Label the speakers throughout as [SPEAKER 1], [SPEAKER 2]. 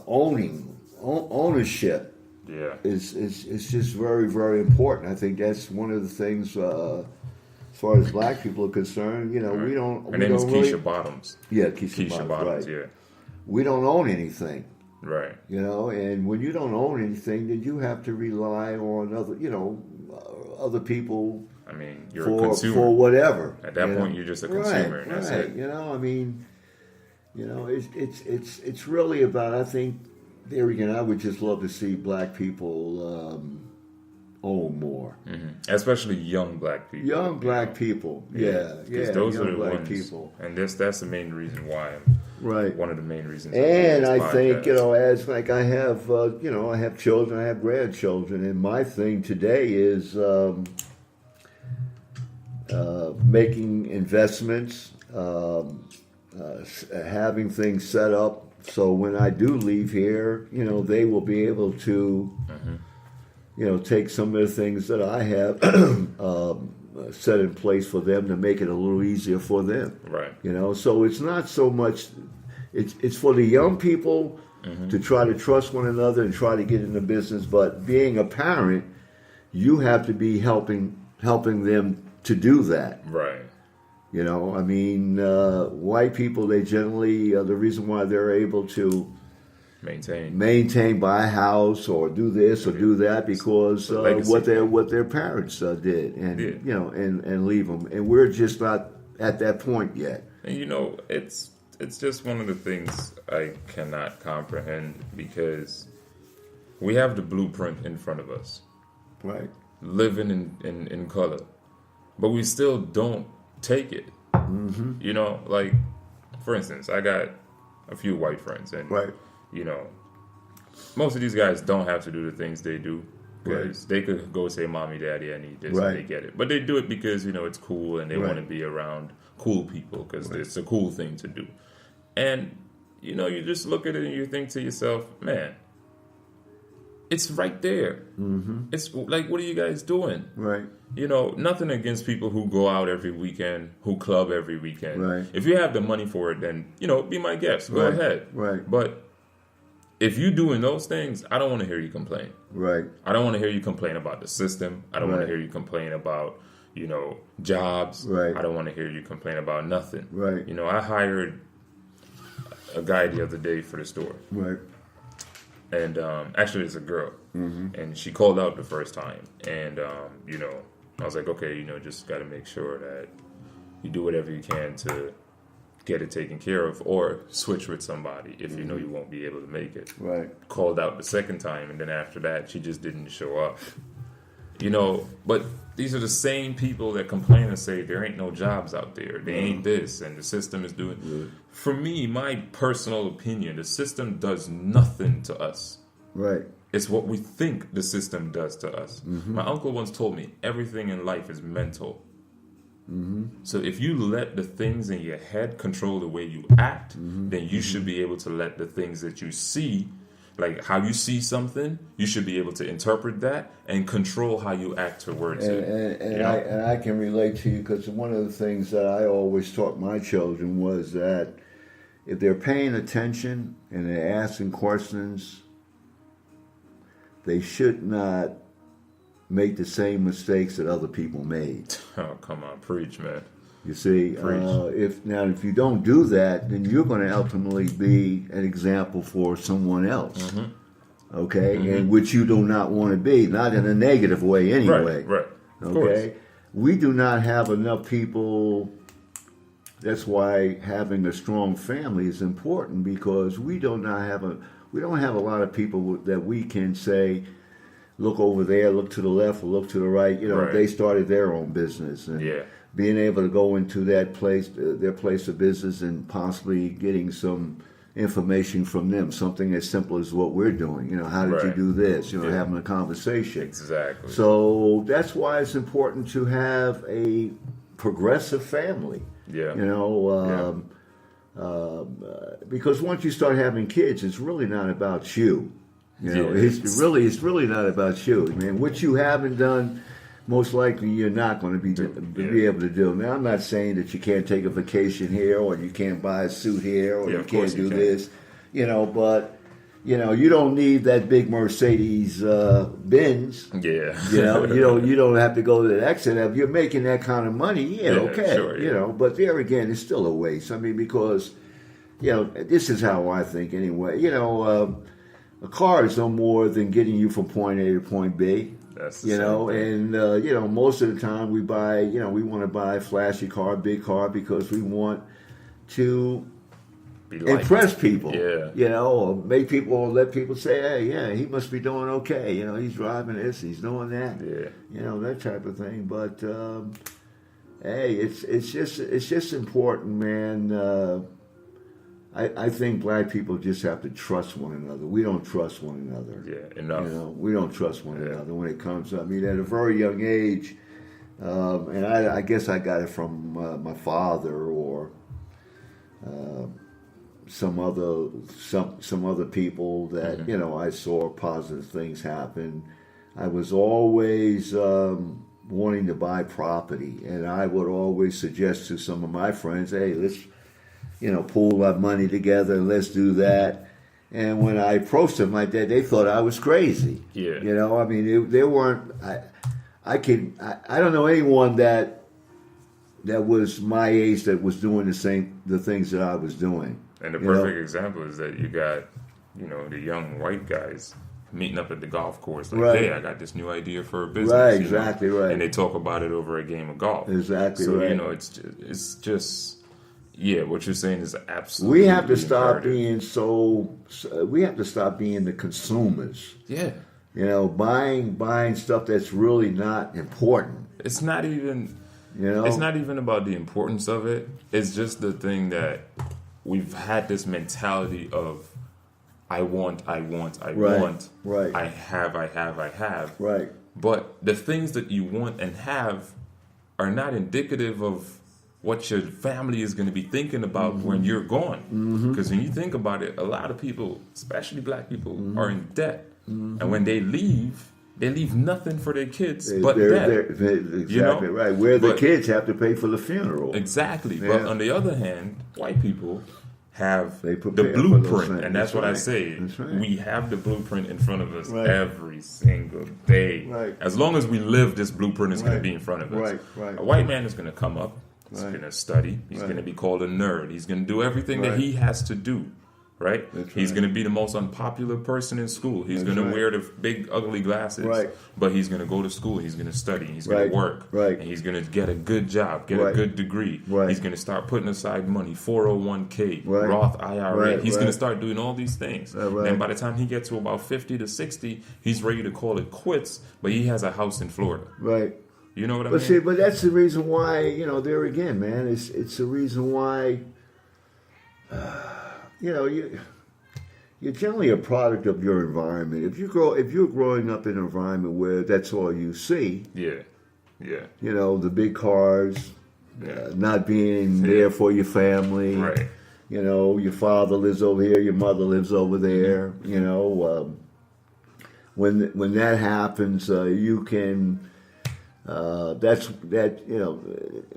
[SPEAKER 1] ownership.
[SPEAKER 2] Yeah.
[SPEAKER 1] Is just very, very important. I think that's one of the things as far as black people are concerned. You know,
[SPEAKER 2] Right.
[SPEAKER 1] we don't.
[SPEAKER 2] Her
[SPEAKER 1] we
[SPEAKER 2] name is
[SPEAKER 1] don't
[SPEAKER 2] Keisha
[SPEAKER 1] really,
[SPEAKER 2] Bottoms.
[SPEAKER 1] Yeah, Keisha
[SPEAKER 2] Bottoms.
[SPEAKER 1] right.
[SPEAKER 2] Yeah.
[SPEAKER 1] We don't own anything.
[SPEAKER 2] Right.
[SPEAKER 1] You know, and when you don't own anything, then you have to rely on other people.
[SPEAKER 2] I mean, you're
[SPEAKER 1] for,
[SPEAKER 2] a consumer.
[SPEAKER 1] For whatever.
[SPEAKER 2] At that point, you're just a consumer, and that's it.
[SPEAKER 1] You know, I mean, it's really about, I think, there again, I would just love to see black people own more.
[SPEAKER 2] Mm-hmm. Especially young black people.
[SPEAKER 1] Young black people, yeah.
[SPEAKER 2] Because those are the
[SPEAKER 1] black
[SPEAKER 2] ones.
[SPEAKER 1] People.
[SPEAKER 2] And that's the main reason why.
[SPEAKER 1] Right.
[SPEAKER 2] One of the main reasons.
[SPEAKER 1] And I think, as like I have, I have children, I have grandchildren, and my thing today is making investments, having things set up so when I do leave here, they will be able to, take some of the things that I have set in place for them to make it a little easier for them.
[SPEAKER 2] Right.
[SPEAKER 1] So it's not so much. It's for the young people to try to trust one another and try to get in the business. But being a parent, you have to be helping them to do that.
[SPEAKER 2] Right.
[SPEAKER 1] I mean, white people, they generally, the reason why they're able to maintain, buy a house or do this or do that because what their parents did and, and leave them. And we're just not at that point yet.
[SPEAKER 2] And, it's just one of the things I cannot comprehend because we have the blueprint in front of us.
[SPEAKER 1] Right.
[SPEAKER 2] Living in color. But we still don't take it.
[SPEAKER 1] Mm-hmm.
[SPEAKER 2] Like, for instance, I got a few white friends, and
[SPEAKER 1] right.
[SPEAKER 2] Most of these guys don't have to do the things they do because they could go say, "Mommy, Daddy, I need this," and they get it. But they do it because it's cool, and they want to be around cool people because it's a cool thing to do. And you just look at it and you think to yourself, "Man, it's right there.
[SPEAKER 1] Mm-hmm.
[SPEAKER 2] It's like, what are you guys doing?"
[SPEAKER 1] Right.
[SPEAKER 2] Nothing against people who go out every weekend, who club every weekend.
[SPEAKER 1] Right.
[SPEAKER 2] If you have the money for it, then, be my guest. Go ahead.
[SPEAKER 1] Right.
[SPEAKER 2] But if you're doing those things, I don't want to hear you complain.
[SPEAKER 1] Right.
[SPEAKER 2] I don't want to hear you complain about the system. I don't want to hear you complain about, jobs.
[SPEAKER 1] Right.
[SPEAKER 2] I don't want to hear you complain about nothing.
[SPEAKER 1] Right.
[SPEAKER 2] I hired a guy the other day for the store.
[SPEAKER 1] Right.
[SPEAKER 2] And actually, it's a girl.
[SPEAKER 1] Mm-hmm.
[SPEAKER 2] And she called out the first time. And, I was like, okay, just got to make sure that you do whatever you can to get it taken care of or switch with somebody if you know you won't be able to make it.
[SPEAKER 1] Right.
[SPEAKER 2] Called out the second time, and then after that, she just didn't show up. But these are the same people that complain and say there ain't no jobs out there. They ain't this, and the system is doing...
[SPEAKER 1] Right.
[SPEAKER 2] For me, my personal opinion, the system does nothing to us.
[SPEAKER 1] Right.
[SPEAKER 2] It's what we think the system does to us.
[SPEAKER 1] Mm-hmm.
[SPEAKER 2] My uncle once told me everything in life is mental.
[SPEAKER 1] Mm-hmm.
[SPEAKER 2] So if you let the things in your head control the way you act, then you should be able to let the things that you see, like how you see something, you should be able to interpret that and control how you act towards it.
[SPEAKER 1] And I can relate to you because one of the things that I always taught my children was that if they're paying attention and they're asking questions, they should not make the same mistakes that other people made.
[SPEAKER 2] Oh, come on, preach, man.
[SPEAKER 1] You see, if you don't do that, then you're going to ultimately be an example for someone else.
[SPEAKER 2] Mm-hmm.
[SPEAKER 1] Okay, and which you do not want to be, not in a negative way anyway.
[SPEAKER 2] Right.
[SPEAKER 1] Okay,
[SPEAKER 2] course.
[SPEAKER 1] We do not have enough people. That's why having a strong family is important because we don't have a lot of people that we can say, look over there, look to the left, or look to the right. They started their own business, and being able to go into that place, their place of business, and possibly getting some information from them, something as simple as what we're doing. How did you do this? Having a conversation.
[SPEAKER 2] Exactly.
[SPEAKER 1] So that's why it's important to have a progressive family.
[SPEAKER 2] Yeah.
[SPEAKER 1] Because once you start having kids, it's really not about you. It's really not about you. Man, what you haven't done, most likely you're not going to be able to do. Now, I'm not saying that you can't take a vacation here, or you can't buy a suit here, or you can't do this. But you don't need that big Mercedes Benz.
[SPEAKER 2] Yeah.
[SPEAKER 1] You don't have to go to the exit. If you're making that kind of money, okay.
[SPEAKER 2] Sure, yeah.
[SPEAKER 1] But there again, it's still a waste. I mean, because this is how I think anyway. A car is no more than getting you from point A to point B.
[SPEAKER 2] That's the same thing.
[SPEAKER 1] And most of the time we buy, we want to buy a flashy car, big car, because we want to impress people.
[SPEAKER 2] Yeah.
[SPEAKER 1] Or make people, let people say, hey, yeah, he must be doing okay. He's driving this, he's doing that.
[SPEAKER 2] Yeah.
[SPEAKER 1] That type of thing. But hey, it's just important, man. I think black people just have to trust one another. We don't trust one another.
[SPEAKER 2] Yeah, enough.
[SPEAKER 1] We don't trust one another when it comes to, I mean, at a very young age, and I guess I got it from my father or some other people that, I saw positive things happen. I was always wanting to buy property, and I would always suggest to some of my friends, hey, let's pool our money together and let's do that. And when I approached them like that, they thought I was crazy.
[SPEAKER 2] Yeah.
[SPEAKER 1] I mean, they weren't. I don't know anyone that was my age that was doing the things that I was doing.
[SPEAKER 2] And the perfect example is that you got, the young white guys meeting up at the golf course. Like, hey, I got this new idea for a business.
[SPEAKER 1] Right, exactly right.
[SPEAKER 2] And they talk about it over a game of golf.
[SPEAKER 1] Exactly right.
[SPEAKER 2] So, it's just. Yeah, what you're saying is absolutely.
[SPEAKER 1] We have to stop being we have to stop being the consumers.
[SPEAKER 2] Yeah.
[SPEAKER 1] Buying stuff that's really not important.
[SPEAKER 2] It's not even. It's not even about the importance of it. It's just the thing that we've had this mentality of, I want.
[SPEAKER 1] Right.
[SPEAKER 2] I have.
[SPEAKER 1] Right.
[SPEAKER 2] But the things that you want and have are not indicative of what your family is going to be thinking about when you're gone. Because when you think about it, a lot of people, especially black people, are in debt. And when they leave nothing for their kids but debt.
[SPEAKER 1] Exactly right. Where the kids have to pay for the funeral.
[SPEAKER 2] Exactly.
[SPEAKER 1] Yeah.
[SPEAKER 2] But on the other hand, white people have the
[SPEAKER 1] prepare
[SPEAKER 2] blueprint. And that's what I
[SPEAKER 1] right.
[SPEAKER 2] say.
[SPEAKER 1] That's right.
[SPEAKER 2] We have the blueprint in front of us every single day.
[SPEAKER 1] Right.
[SPEAKER 2] As long as we live, this blueprint is going to be in front of us.
[SPEAKER 1] Right.
[SPEAKER 2] A white man is going to come up. He's going to study. He's going to be called a nerd. He's going to do everything that he has to do, right? He's going to be the most unpopular person in school. He's going to wear the big, ugly glasses. But he's going to go to school. He's going to study. He's going to work. And he's going to get a good job, get a good degree. He's going to start putting aside money, 401k, Roth IRA. He's going to start doing all these things. And by the time he gets to about 50 to 60, he's ready to call it quits, but he has a house in Florida.
[SPEAKER 1] Right.
[SPEAKER 2] You know what I
[SPEAKER 1] mean?
[SPEAKER 2] See,
[SPEAKER 1] but that's the reason why, there again, man, it's the reason why, you're generally a product of your environment. If you're growing up in an environment where that's all you see, the big cars, not being there for your family,
[SPEAKER 2] right?
[SPEAKER 1] Your father lives over here, your mother lives over there, when that happens, you can.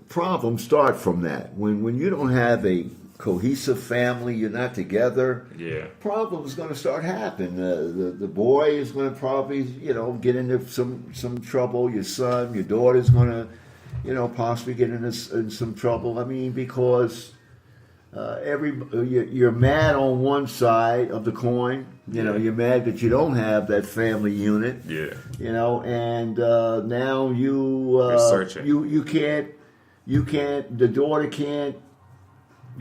[SPEAKER 1] Problems start from that. When you don't have a cohesive family, you're not together. Problems going to start happening. The boy is going to probably get into some trouble. Your son, your daughter's going to possibly get into some trouble. I mean, because you're mad on one side of the coin. You're mad that you don't have that family unit. And now you can't. The daughter can't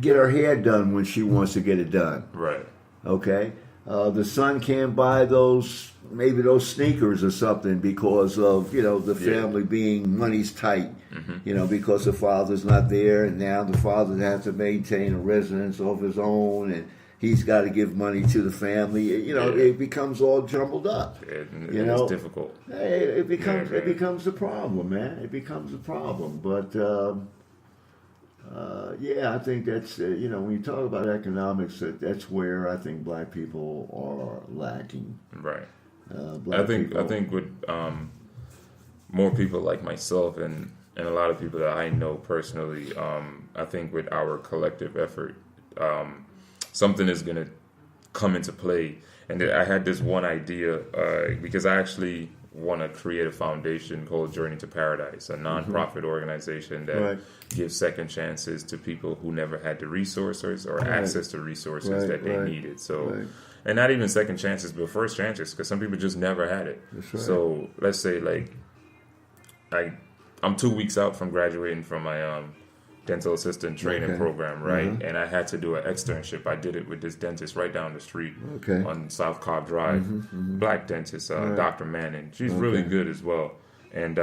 [SPEAKER 1] get her hair done when she wants to get it done.
[SPEAKER 2] Right.
[SPEAKER 1] Okay. The son can't buy those sneakers or something because of the family being money's tight. Because the father's not there, and now the father has to maintain a residence of his own, and he's got to give money to the family. It becomes all jumbled up.
[SPEAKER 2] It's difficult.
[SPEAKER 1] It becomes a problem, man. It becomes a problem. But I think that's when you talk about economics, that's where I think black people are lacking.
[SPEAKER 2] Right. I think with more people like myself and a lot of people that I know personally, I think with our collective effort, something is going to come into play. And I had this one idea because I actually want to create a foundation called Journey to Paradise, a nonprofit organization that gives second chances to people who never had the resources or access to resources that they needed. So, and not even second chances, but first chances, because some people just never had it. So let's say like I'm 2 weeks out from graduating from my dental assistant training program, right? And I had to do an externship. I did it with this dentist right down the street on South Cobb Drive. Black dentist, Dr. Manning. She's really good as well. And,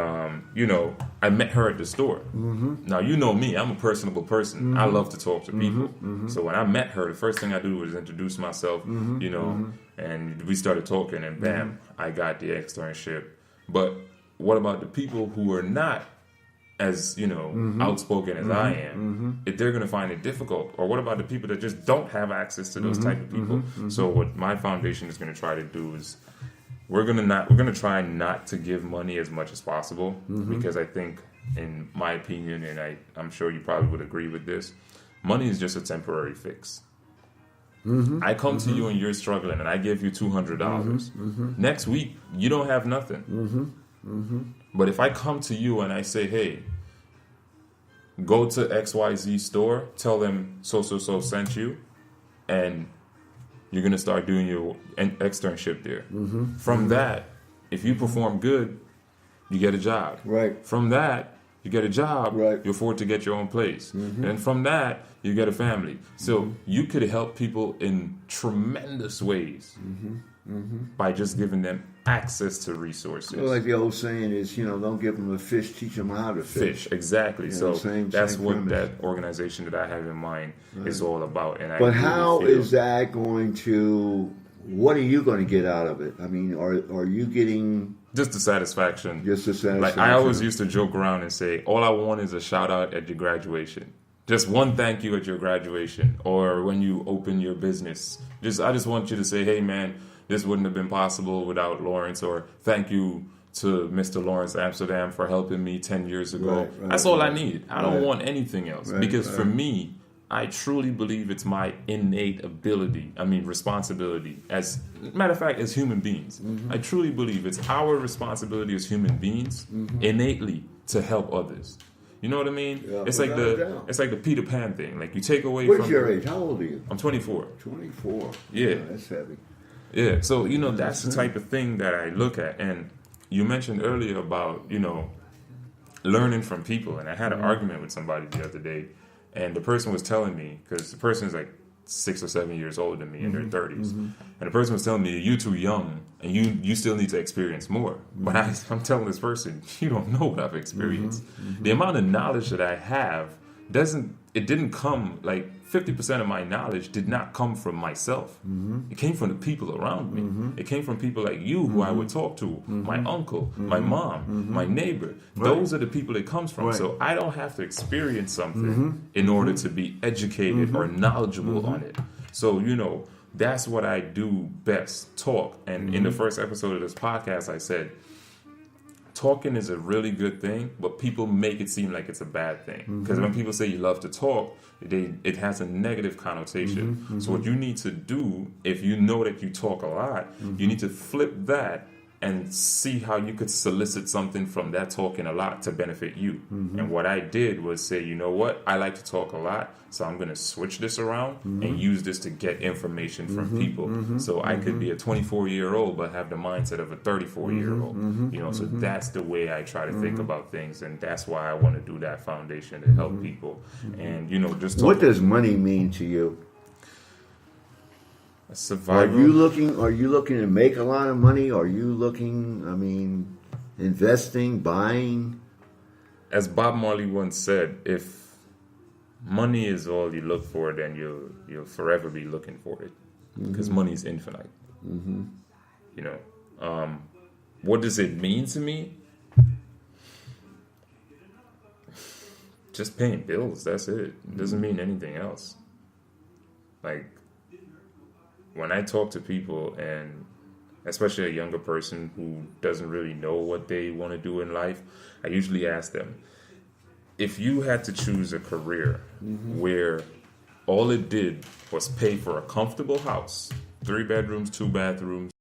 [SPEAKER 2] you know, I met her at the store. Now, you know me. I'm a personable person. I love to talk to people. So when I met her, the first thing I do was introduce myself, you know, and we started talking, and bam, I got the externship. But what about the people who are not as, you know, outspoken as I am, if they're going to find it difficult? Or what about the people that just don't have access to those type of people? So what my foundation is going to try to do is we're going to try not to give money as much as possible, because I think, in my opinion, and I'm sure you probably would agree with this, money is just a temporary fix. I come to you and you're struggling, and I give you $200. Next week, you don't have nothing. But if I come to you and I say, hey, go to XYZ store, tell them so sent you, and you're going to start doing your externship there. From that, if you perform good, you get a job. From that, you get a job, you afford to get your own place. And from that, you get a family. So you could help people in tremendous ways by just giving them access to resources.
[SPEAKER 1] Well, like the old saying is, you know, don't give them a fish, teach them how to fish.
[SPEAKER 2] Exactly. You know, so that's what premise. That organization that I have in mind is all about. And but
[SPEAKER 1] how is that going to? What are you going to get out of it? I mean, are you getting
[SPEAKER 2] just the satisfaction?
[SPEAKER 1] Just the satisfaction.
[SPEAKER 2] Like I always used to joke around and say, all I want is a shout out at your graduation. Just one thank you at your graduation, or when you open your business. I just want you to say, hey man, this wouldn't have been possible without Lawrence, or thank you to Mr. Lawrence Amsterdam for helping me 10 years ago. That's all I need. I don't want anything else. Because for me, I truly believe it's my innate responsibility. As a matter of fact, as human beings, I truly believe it's our responsibility as human beings innately to help others. You know what I mean? Yeah, it's like the Peter Pan thing. Like you take away
[SPEAKER 1] What's your age? How old are you?
[SPEAKER 2] I'm 24.
[SPEAKER 1] 24.
[SPEAKER 2] Yeah.
[SPEAKER 1] That's heavy.
[SPEAKER 2] Yeah. So, you know, that's the type of thing that I look at. And you mentioned earlier about, you know, learning from people. And I had an argument with somebody the other day. And the person was telling me, because the person is like 6 or 7 years older than me in their 30s. And the person was telling me, you're too young and you still need to experience more. But I'm telling this person, you don't know what I've experienced. The amount of knowledge that I have didn't come, like 50% of my knowledge did not come from myself. It came from the people around me. It came from people like you who I would talk to, my uncle, my mom, my neighbor. Those are the people it comes from. So I don't have to experience something in order to be educated or knowledgeable on it. So, you know, that's what I do best, talk. And in the first episode of this podcast, I said, talking is a really good thing, but people make it seem like it's a bad thing. Because when people say you love to talk, it has a negative connotation. So what you need to do, if you know that you talk a lot, you need to flip that and see how you could solicit something from that talking a lot to benefit you. And what I did was say, you know what? I like to talk a lot, so I'm going to switch this around and use this to get information from people. So I could be a 24-year-old but have the mindset of a 34-year-old. You know, so that's the way I try to think about things, and that's why I want to do that foundation to help people. And, you know, just
[SPEAKER 1] what does money mean to you?
[SPEAKER 2] Survival.
[SPEAKER 1] Are you looking to make a lot of money? Are you looking, investing, buying?
[SPEAKER 2] As Bob Marley once said, if money is all you look for, then you'll forever be looking for it, because money is infinite. You know, what does it mean to me? Just paying bills. That's it. It doesn't mean anything else. Like, when I talk to people, and especially a younger person who doesn't really know what they want to do in life, I usually ask them, if you had to choose a career where all it did was pay for a comfortable house 3 bedrooms, 2 bathrooms.